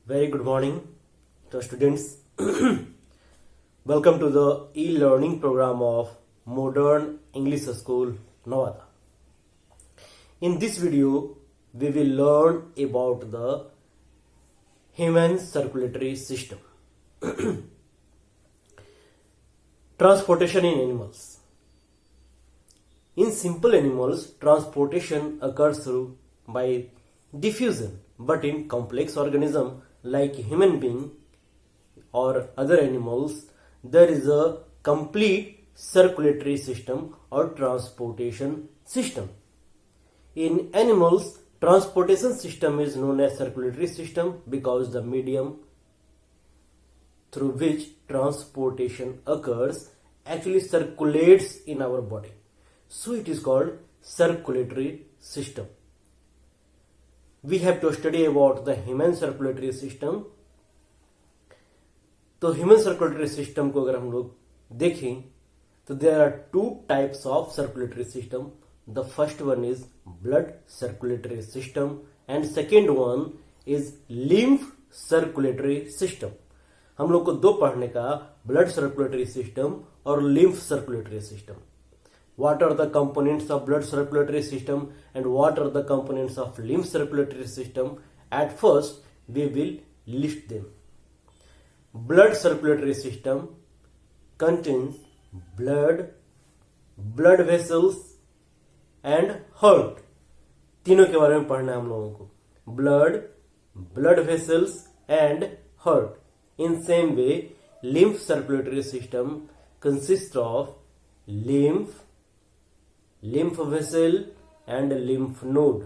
Very good morning to students. Welcome to the e-learning program of Modern English School, Nevada. In this video, we will learn about the human circulatory system. Transportation in animals. In simple animals, transportation occurs through by diffusion, but in complex organism like human being or other animals, there is a complete circulatory system or transportation system. In animals, transportation system is known as circulatory system because the medium through which transportation occurs actually circulates in our body. So it is called circulatory system. We have to study about the human circulatory system. तो human circulatory system को अगर हम लोग देखें तो there are two types of circulatory system. The first one is blood circulatory system and second one is lymph circulatory system. हम लोग को दो पढ़ने का, ब्लड सर्कुलेटरी सिस्टम और lymph circulatory system. What are the components of blood circulatory system and what are the components of lymph circulatory system? At first, we will list them. Blood circulatory system contains blood, blood vessels and heart. तीनों के बारे में पढ़ना है हम लोगों को. Blood, blood vessels and heart. In same way, lymph circulatory system consists of lymph, lymph vessel and lymph node.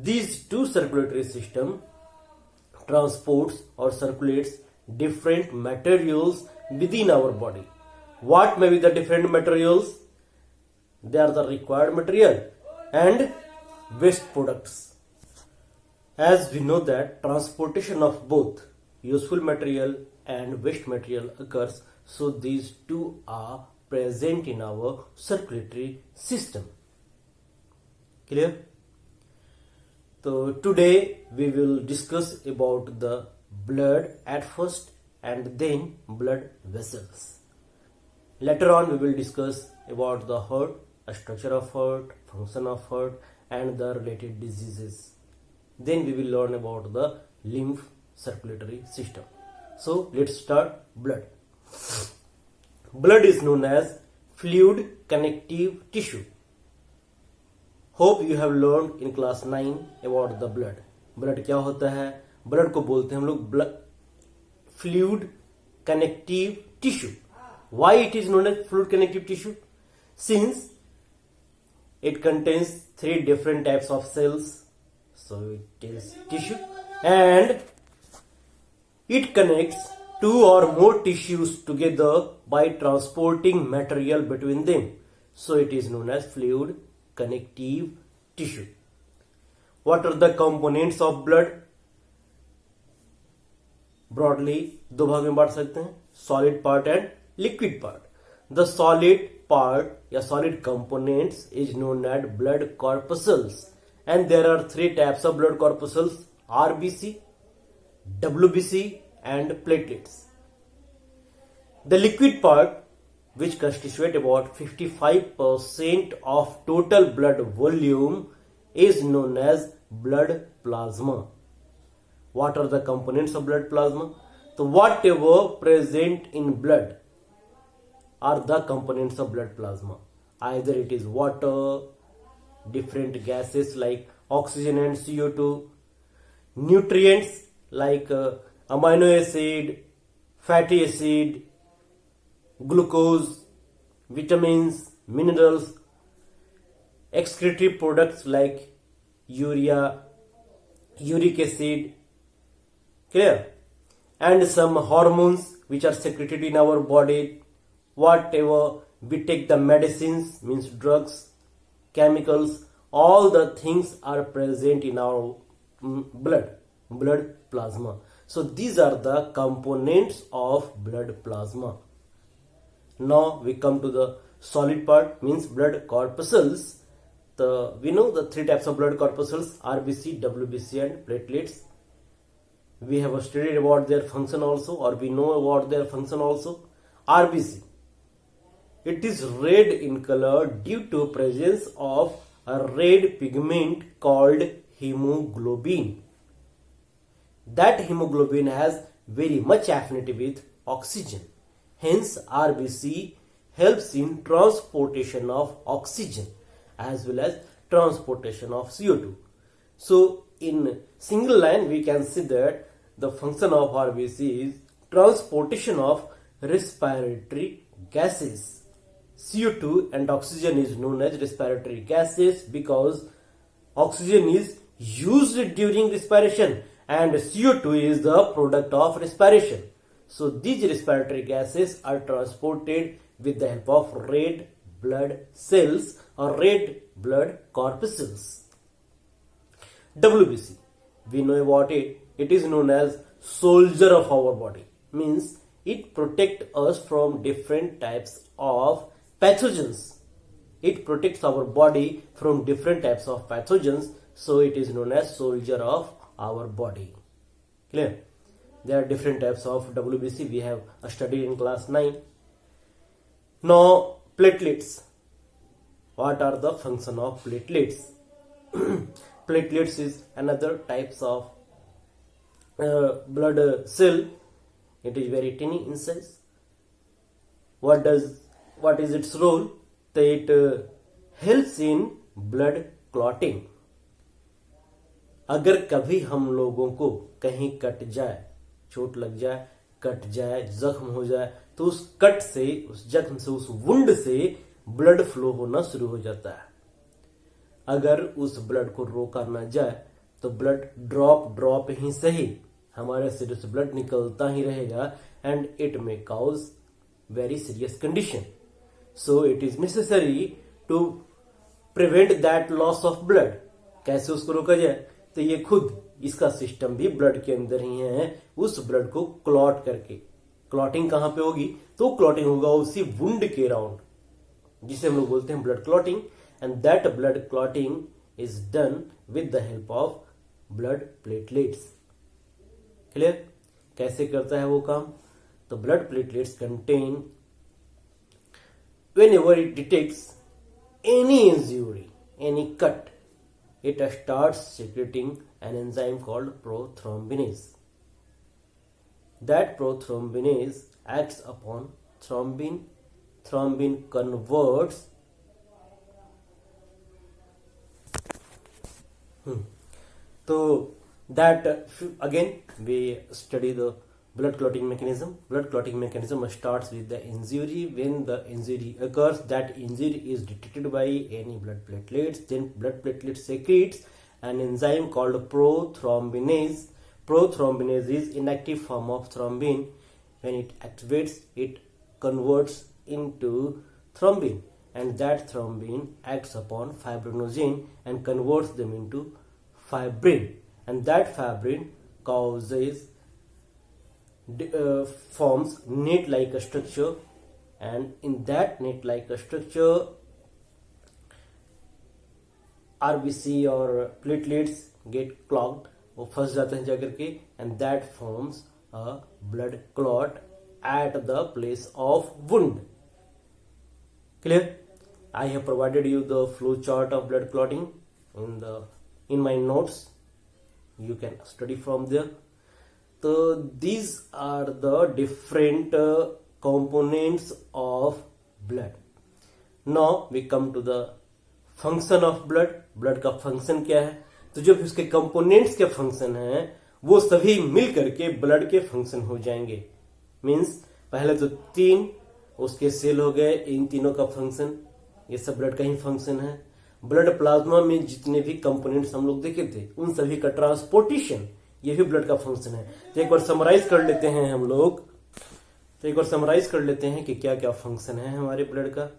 These two circulatory system transports or circulates different materials within our body. What may be the different materials? They are the required material and waste products. As we know that transportation of both useful material and waste material occurs, so these two are present in our circulatory system. Clear? So today we will discuss about the blood at first and then blood vessels. Later on we will discuss about the heart, a structure of heart, function of heart and the related diseases. Then we will learn about the lymph circulatory system. So let's start blood. Blood is known as fluid connective tissue. Hope you have learned in class 9 about the blood. Blood क्या होता है? Blood को बोलते हैं हम लोग blood fluid connective tissue. Why it is known as fluid connective tissue? Since it contains 3 different types of cells, so it is tissue, and it connects 2 or more tissues together by transporting material between them. So it is known as fluid connective tissue. What are the components of blood? Broadly, दो भाग में बांट सकते हैं, solid part and liquid part. The solid part या solid components is known as blood corpuscles, and there are 3 types of blood corpuscles: RBC, WBC and platelets. The liquid part, which constitute about 55% of total blood volume, is known as blood plasma. What are the components of blood plasma? So whatever present in blood are the components of blood plasma. Either it is water, different gases like oxygen and CO2, nutrients like amino acid, fatty acid, glucose, vitamins, minerals, excretory products like urea, uric acid, clear? And some hormones which are secreted in our body. Whatever we take the medicines, means drugs, chemicals, all the things are present in our blood plasma. So these are the components of blood plasma. Now we come to the solid part, means blood corpuscles. We know the 3 types of blood corpuscles: RBC, WBC and platelets. we have studied about their function also, or we know about their function also. RBC, it is red in color due to presence of a red pigment called hemoglobin. That hemoglobin has very much affinity with oxygen. Hence, RBC helps in transportation of oxygen as well as transportation of CO2. So, in single line, we can see that the function of RBC is transportation of respiratory gases. CO2 and oxygen is known as respiratory gases because oxygen is used during respiration and CO2 is the product of respiration. So these respiratory gases are transported with the help of red blood cells or red blood corpuscles. WBC, we know about it. It is known as soldier of our body. Means it protects us from different types of pathogens. It protects our body from different types of pathogens. So it is known as soldier of our body. Clear? There are different types of WBC. We have studied in class 9. Now platelets. What are the function of platelets? Platelets is another types of blood cell. It is very tiny in size. What is its role? That it helps in blood clotting. अगर कभी हम लोगों को कहीं cut जाए, चोट लग जाए, कट जाए, जख्म हो जाए, तो उस कट से, उस जख्म से, उस वुंड से ब्लड फ्लो होना शुरू हो जाता है. अगर उस ब्लड को रोका ना जाए तो ब्लड ड्रॉप ही सही हमारे शरीर से ब्लड निकलता ही रहेगा and it may cause very serious condition. So it is necessary to prevent that loss of blood. कैसे उसको रोका जाए? तो ये खुद इसका सिस्टम भी ब्लड के अंदर ही है. उस ब्लड को क्लॉट करके, क्लॉटिंग कहां पे होगी? तो क्लॉटिंग होगा उसी वुंड के राउंड, जिसे हम लोग बोलते हैं blood clotting. And that blood clotting is done with the help of blood platelets. Clear? कैसे करता है वो काम? तो blood platelets contain, whenever it detects any injury, any cut, it starts secreting an enzyme called prothrombinase. That prothrombinase acts upon thrombin. Thrombin converts so that again we study the blood clotting mechanism. Blood clotting mechanism starts with the injury. When the injury occurs, that injury is detected by any blood platelets. Then blood platelet secretes an enzyme called prothrombinase. Prothrombinase is inactive form of thrombin. When it activates, it converts into thrombin, and that thrombin acts upon fibrinogen and converts them into fibrin, and that fibrin causes forms net-like structure, and in that net-like structure RBC or platelets get clogged, वो फंस जाते हैं जाकर के, and that forms a blood clot at the place of wound. Clear? I have provided you the flow chart of blood clotting in my notes. You can study from there. So these are the different components of blood. Now we come to the function of blood. Blood का function क्या है? तो जो भी उसके components के function हैं वो सभी मिल करके blood के function हो जाएंगे. Means पहले तो 3 उसके सेल हो गए, इन तीनों का function, ये सब blood का ही function है. ब्लड प्लाज्मा में जितने भी कंपोनेंट्स हम लोग देखे थे उन सभी का ट्रांसपोर्टेशन, ये भी ब्लड का फंक्शन है. तो एक बार समराइज कर लेते हैं हम लोग. तो एक बार समराइज कर लेते हैं कि क्या क्या फंक्शन है हमारे ब्लड का.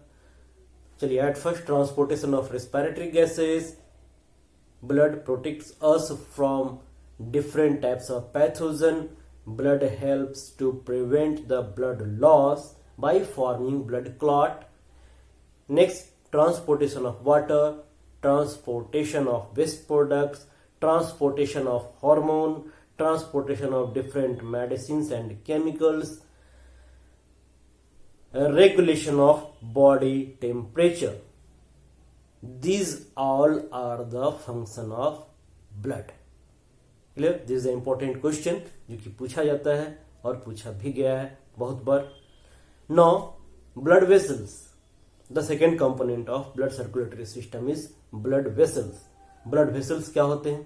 चलिए, at first, transportation of respiratory gases. Blood protects us from different types of pathogen. Blood helps to prevent the blood loss by forming blood clot. Next, transportation of water, transportation of waste products, transportation of hormone, transportation of different medicines and chemicals, regulation of body temperature. These all are the function of blood. Clear? This is an important question जो कि पूछा जाता है और पूछा भी गया है बहुत बार. Now, blood vessels. The second component of blood circulatory system is blood vessels. Blood vessels क्या होते हैं?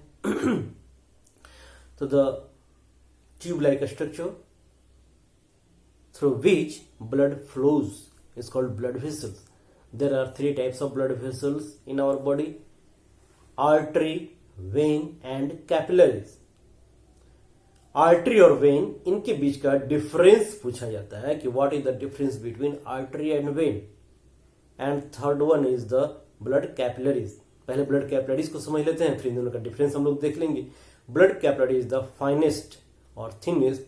So the tube-like structure through which blood flows is called blood vessels. There are three types of blood vessels in our body: artery, vein and capillaries. Artery और when, इनके बीच का difference पूछा जाता है कि what is the difference between artery and when. And third one is the blood capillaries. पहले blood capillaries को समझ लेते हैं, फिर इन दोनों का डिफरेंस हम लोग देख लेंगे. Blood capillary is the finest और thinnest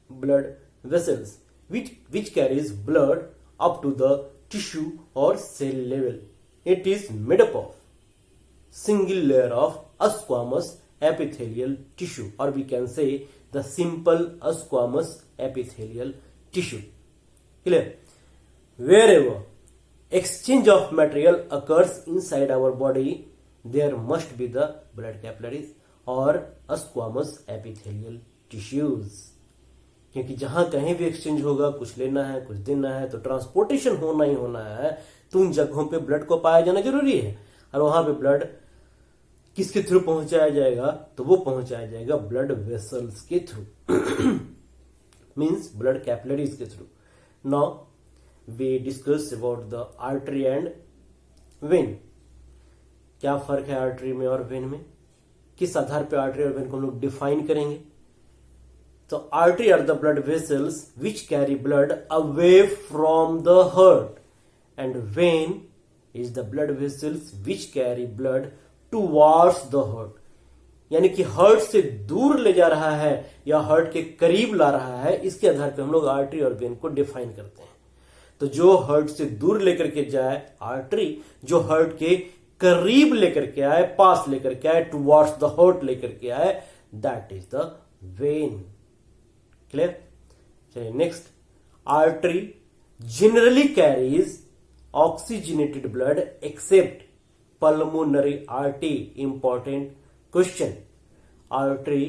blood vessels which carries blood up to the tissue or cell level. It is made up of single layer of squamous epithelial tissue, or we can say the simple squamous epithelial tissue. Clear? Wherever exchange of material occurs inside our body, there must be the blood capillaries or squamous epithelial tissues. क्योंकि जहां कहीं भी exchange होगा, कुछ लेना है, कुछ देना है, तो ट्रांसपोर्टेशन होना ही होना है, तो उन जगहों पे ब्लड को पाया जाना जरूरी है. और वहां पे ब्लड किसके थ्रू पहुंचाया जाएगा? तो वो पहुंचाया जाएगा ब्लड वेसल्स के थ्रू. मींस ब्लड कैपिलरीज के through. Now we discuss about the artery and vein. क्या फर्क है आर्टरी में और वेन में? किस आधार पे आर्टरी और वेन को हम लोग डिफाइन करेंगे? So artery are the blood vessels which carry blood away from the heart, and vein is the blood vessels which carry blood towards the heart. यानी कि हार्ट से दूर ले जा रहा है या हार्ट के करीब ला रहा है, इसके आधार पर हम लोग आर्टरी और वेन को डिफाइन करते हैं. तो जो हार्ट से दूर लेकर के जाए आर्टरी, जो हार्ट के करीब लेकर के आए, पास लेकर के आए, टुवर्ड्स द हार्ट लेकर के आए, that is the when. Clear? चलिए next. Artery generally carries oxygenated blood except pulmonary artery. Important question. Artery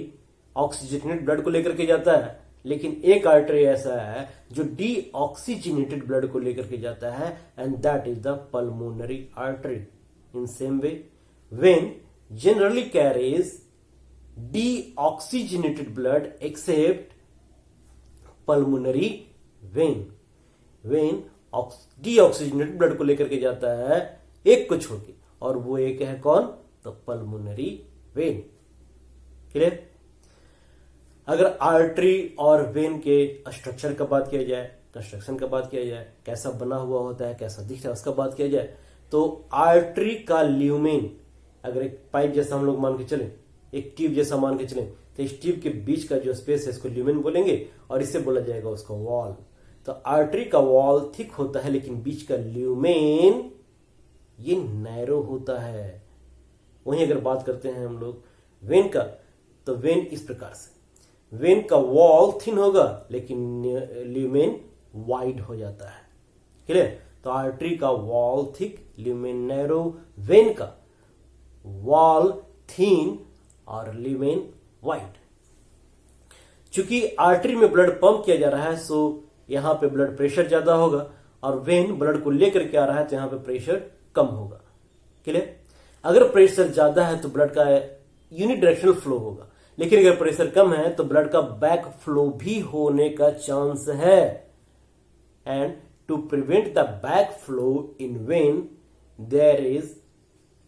oxygenated blood को लेकर के जाता है, लेकिन एक आर्टरी ऐसा है जो डीऑक्सीजनेटेड ब्लड को लेकर के जाता है, and that is the pulmonary artery. In same way, when generally carries deoxygenated blood except pulmonary vein. When deoxygenated blood को लेकर के जाता है एक को छोड़ के, और वो एक है कौन? तो पल्मोनरी वेन. क्लियर? अगर आर्टरी और वेन के स्ट्रक्चर का बात किया जाए, कंस्ट्रक्शन का बात किया जाए, कैसा बना हुआ होता है, कैसा दिखता है, उसका बात किया जाए, तो आर्टरी का ल्यूमेन, अगर एक पाइप जैसा हम लोग मान के चले, एक ट्यूब जैसा मान के चले, तो इस ट्यूब के बीच का जो स्पेस है इसको ल्यूमेन बोलेंगे, और इससे बोला जाएगा उसका वॉल. तो आर्टरी का वॉल थिक होता है, लेकिन बीच का ल्यूमेन ये नैरो होता है. वहीं अगर बात करते हैं हम लोग वेन का, तो वेन इस प्रकार से, वेन का वॉल थिन होगा लेकिन ल्यूमेन वाइड हो जाता है. क्लियर? तो आर्टरी का wall thick, lumen narrow. When का वॉल थिन और ल्यूमेन वाइड. चूंकि आर्टरी में ब्लड पंप किया जा रहा है, सो यहां पे ब्लड प्रेशर ज्यादा होगा, और वेन ब्लड को लेकर के आ रहा है तो यहां पे प्रेशर कम होगा. क्लियर? अगर प्रेशर ज्यादा है तो ब्लड का यूनिडायरेक्शनल फ्लो होगा, लेकिन अगर प्रेशर कम है तो ब्लड का बैक फ्लो भी होने का चांस है. And to prevent the back flow in vein there is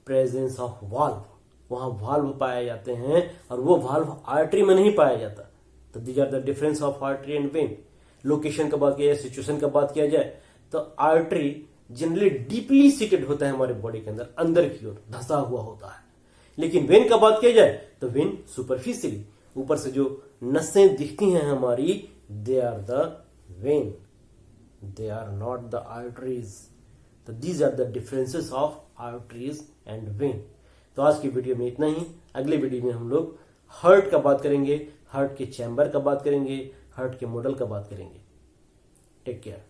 presence of valve. वहां वाल्व पाए जाते हैं, और वो वाल्व आर्टरी में नहीं पाया जाता. तो these are the difference of artery and vein. Location का बात किया जाए, सिचुएशन का बात किया जाए, तो आर्टरी जनरली डीपली सीटेड होता है हमारे बॉडी के अंदर, अंदर की ओर धंसा हुआ होता है. लेकिन वेन का बात किया जाए तो वेन सुपरफिशियली, ऊपर से जो नसें दिखती हैं हमारी, they are the vein, they are not the arteries. तो these are the differences of arteries and vein. तो आज की वीडियो में इतना ही. अगले वीडियो में हम लोग हार्ट का बात करेंगे, हार्ट के चैम्बर का बात करेंगे, हार्ट के मॉडल का बात करेंगे। Take care.